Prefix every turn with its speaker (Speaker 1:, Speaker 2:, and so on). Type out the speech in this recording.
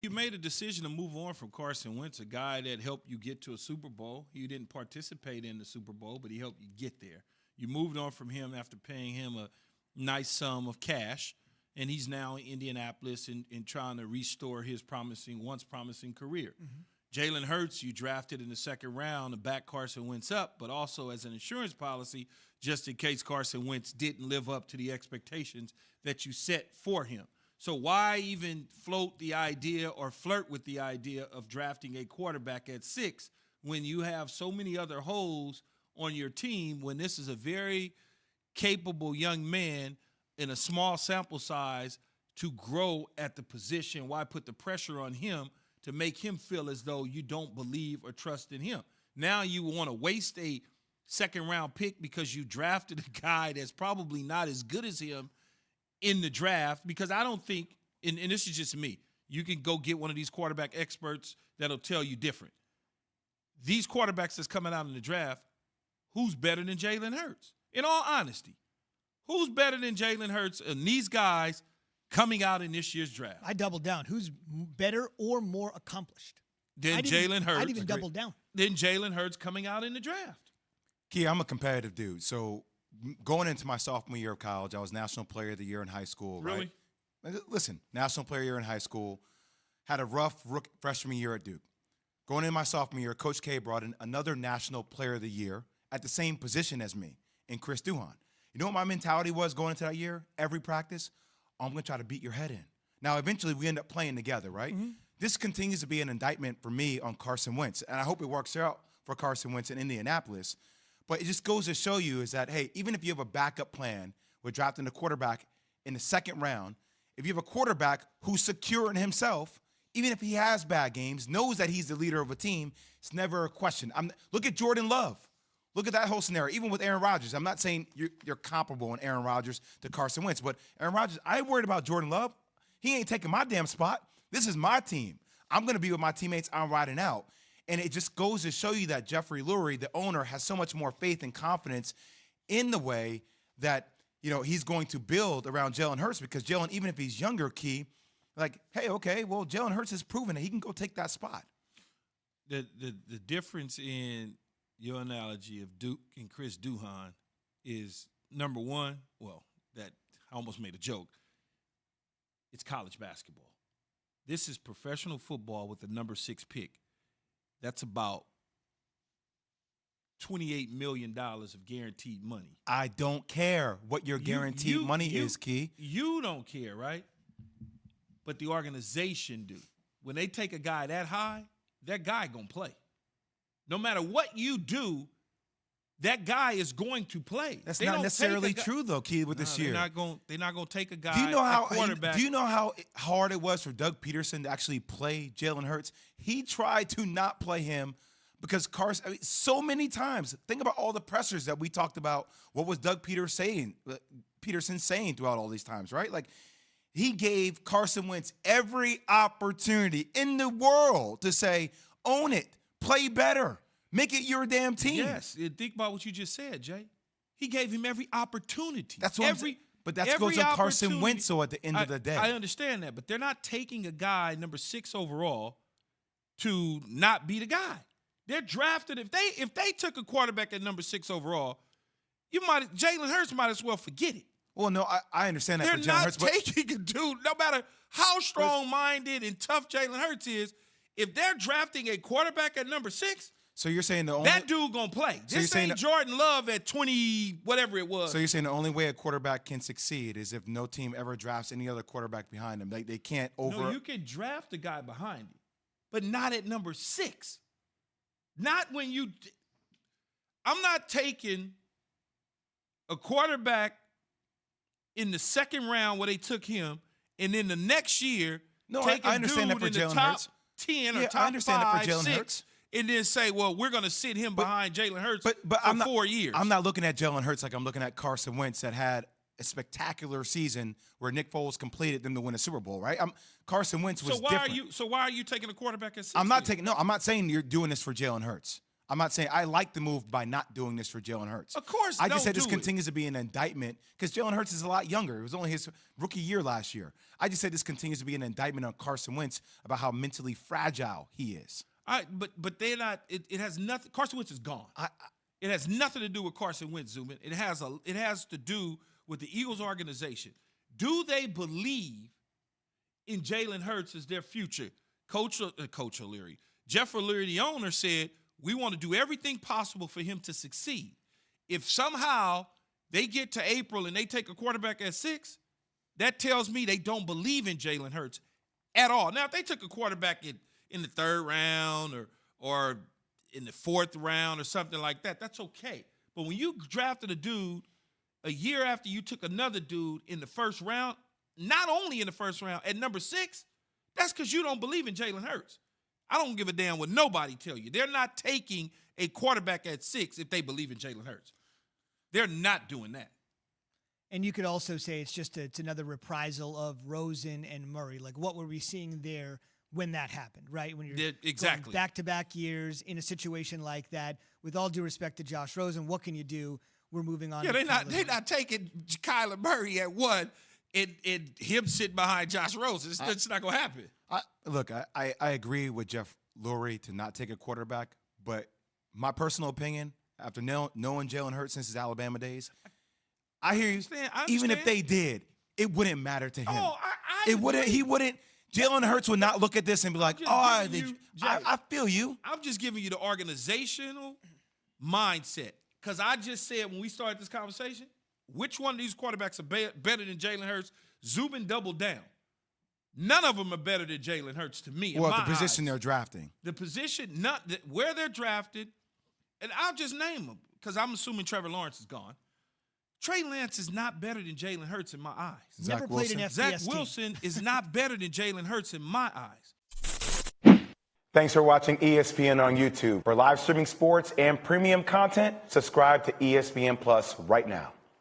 Speaker 1: You made a decision to move on from Carson Wentz, a guy that helped you get to a Super Bowl. You didn't participate in the Super Bowl, but he helped you get there. You moved on from him after paying him a nice sum of cash, and he's now in Indianapolis and trying to restore his once promising career. Mm-hmm. Jalen Hurts, you drafted in the second round to back Carson Wentz up, but also as an insurance policy, just in case Carson Wentz didn't live up to the expectations that you set for him. So why even float the idea or flirt with the idea of drafting a quarterback at 6 when you have so many other holes on your team, when this is a very capable young man in a small sample size to grow at the position? Why put the pressure on him to make him feel as though you don't believe or trust in him? Now you want to waste a second-round pick because you drafted a guy that's probably not as good as him in the draft, because I don't think, and this is just me, you can go get one of these quarterback experts that'll tell you different. These quarterbacks that's coming out in the draft, who's better than Jalen Hurts? In all honesty, who's better than Jalen Hurts and these guys coming out in this year's draft?
Speaker 2: I doubled down. Who's better or more accomplished?
Speaker 1: Than Jalen Hurts.
Speaker 2: I'd even double down.
Speaker 1: Than Jalen Hurts coming out in the draft.
Speaker 3: Key, I'm a competitive dude, so going into my sophomore year of college, I was National Player of the Year in high school.
Speaker 1: Really?
Speaker 3: Right? Listen, National Player of the Year in high school, had a rough freshman year at Duke. Going into my sophomore year, Coach K brought in another National Player of the Year at the same position as me, in Chris Duhon. You know what my mentality was going into that year? Every practice, I'm going to try to beat your head in. Now, eventually, we end up playing together, right? Mm-hmm. This continues to be an indictment for me on Carson Wentz, and I hope it works out for Carson Wentz in Indianapolis. But it just goes to show you is that, hey, even if you have a backup plan with drafting a quarterback in the second round, if you have a quarterback who's secure in himself, even if he has bad games, knows that he's the leader of a team, it's never a question. Look at Jordan Love. Look at that whole scenario. Even with Aaron Rodgers, I'm not saying you're comparable in Aaron Rodgers to Carson Wentz, but Aaron Rodgers, I ain't worried about Jordan Love. He ain't taking my damn spot. This is my team. I'm going to be with my teammates. I'm riding out. And it just goes to show you that Jeffrey Lurie, the owner, has so much more faith and confidence in the way that, you know, he's going to build around Jalen Hurts, because Jalen, even if he's younger, Key, like, hey, okay, well, Jalen Hurts has proven that he can go take that spot.
Speaker 1: The difference in your analogy of Duke and Chris Duhon is, number one, well, that I almost made a joke. It's college basketball. This is professional football with the number 6 pick. That's about $28 million of guaranteed money.
Speaker 3: I don't care what your guaranteed money is, Key.
Speaker 1: You don't care, right? But the organization do. When they take a guy that high, that guy going to play. No matter what you do, that guy is going to play.
Speaker 3: That's not necessarily true, though, Key, with this year.
Speaker 1: They're not going to take a guy, quarterback.
Speaker 3: Do you know how hard it was for Doug Peterson to actually play Jalen Hurts? He tried to not play him because Carson, so many times, think about all the pressers that we talked about. What was Doug Peterson saying throughout all these times, right? Like, he gave Carson Wentz every opportunity in the world to say, own it, play better. Make it your damn team.
Speaker 1: Yes, think about what you just said, Jay. He gave him every opportunity.
Speaker 3: That's what but that goes on Carson Wentz. So at the end of the day,
Speaker 1: I understand that, but they're not taking a guy number 6 overall to not be the guy. They're drafted. If they took a quarterback at number 6 overall, Jalen Hurts might as well forget it.
Speaker 3: Well, no, I understand that.
Speaker 1: They're
Speaker 3: for Jalen
Speaker 1: not
Speaker 3: Hurts,
Speaker 1: taking a dude, no matter how strong-minded and tough Jalen Hurts is. If they're drafting a quarterback at number 6.
Speaker 3: So you're saying
Speaker 1: that dude gonna play. So this ain't Jordan Love at 20, whatever it was.
Speaker 3: So you're saying the only way a quarterback can succeed is if no team ever drafts any other quarterback behind him. They can't over.
Speaker 1: No, you can draft a guy behind him, but not at number 6. Not when you. I'm not taking a quarterback in the second round where they took him, and then the next year take a dude in the top 10 or top 5, 6. And then say, well, we're going to sit him behind Jalen Hurts for 4 years.
Speaker 3: I'm not looking at Jalen Hurts like I'm looking at Carson Wentz that had a spectacular season where Nick Foles completed them to win a Super Bowl, right? Carson Wentz was different.
Speaker 1: So why are you taking a quarterback at 6?
Speaker 3: I'm not saying you're doing this for Jalen Hurts. I'm not saying I like the move by not doing this for Jalen Hurts.
Speaker 1: Of course,
Speaker 3: I just said
Speaker 1: don't
Speaker 3: this
Speaker 1: do it.
Speaker 3: continues to be an indictment because Jalen Hurts is a lot younger. It was only his rookie year last year. I just said this continues to be an indictment on Carson Wentz about how mentally fragile he is.
Speaker 1: But they're not. It has nothing. Carson Wentz is gone. It has nothing to do with Carson Wentz, Zubin. It has to do with the Eagles organization. Do they believe in Jalen Hurts as their future? Coach Lurie, Jeffrey Lurie, the owner, said, we want to do everything possible for him to succeed. If somehow they get to April and they take a quarterback at 6, that tells me they don't believe in Jalen Hurts at all. Now, if they took a quarterback in the 3rd round or in the 4th round or something like that, that's okay. But when you drafted a dude a year after you took another dude in the 1st round, not only in the 1st round, at number 6, that's because you don't believe in Jalen Hurts. I don't give a damn what nobody tell you. They're not taking a quarterback at 6 if they believe in Jalen Hurts. They're not doing that.
Speaker 2: And you could also say it's another reprisal of Rosen and Murray. Like, what were we seeing there when that happened, right? When you're
Speaker 1: exactly
Speaker 2: going back-to-back years in a situation like that, with all due respect to Josh Rosen, what can you do? We're moving on.
Speaker 1: Yeah, they're not taking Kyler Murray at 1 and him sitting behind Josh Rosen. It's not going to happen.
Speaker 3: Look, I agree with Jeff Lurie to not take a quarterback, but my personal opinion, after knowing Jalen Hurts since his Alabama days, I hear you.
Speaker 1: I
Speaker 3: even if they did, it wouldn't matter to him.
Speaker 1: Oh,
Speaker 3: it wouldn't. He wouldn't. Jalen Hurts would not look at this and be like, I feel you.
Speaker 1: I'm just giving you the organizational mindset. Because I just said when we started this conversation, which one of these quarterbacks are better than Jalen Hurts? Zubin doubled down. None of them are better than Jalen Hurts to me.
Speaker 3: Well, the position they're drafting.
Speaker 1: The position, where they're drafted, and I'll just name them because I'm assuming Trevor Lawrence is gone. Trey Lance is not better than Jalen Hurts in my eyes.
Speaker 2: Never played an FBS
Speaker 1: Zach
Speaker 2: team.
Speaker 1: Wilson is not better than Jalen Hurts in my eyes.
Speaker 3: Thanks for watching ESPN on YouTube. For live streaming sports and premium content, subscribe to ESPN Plus right now.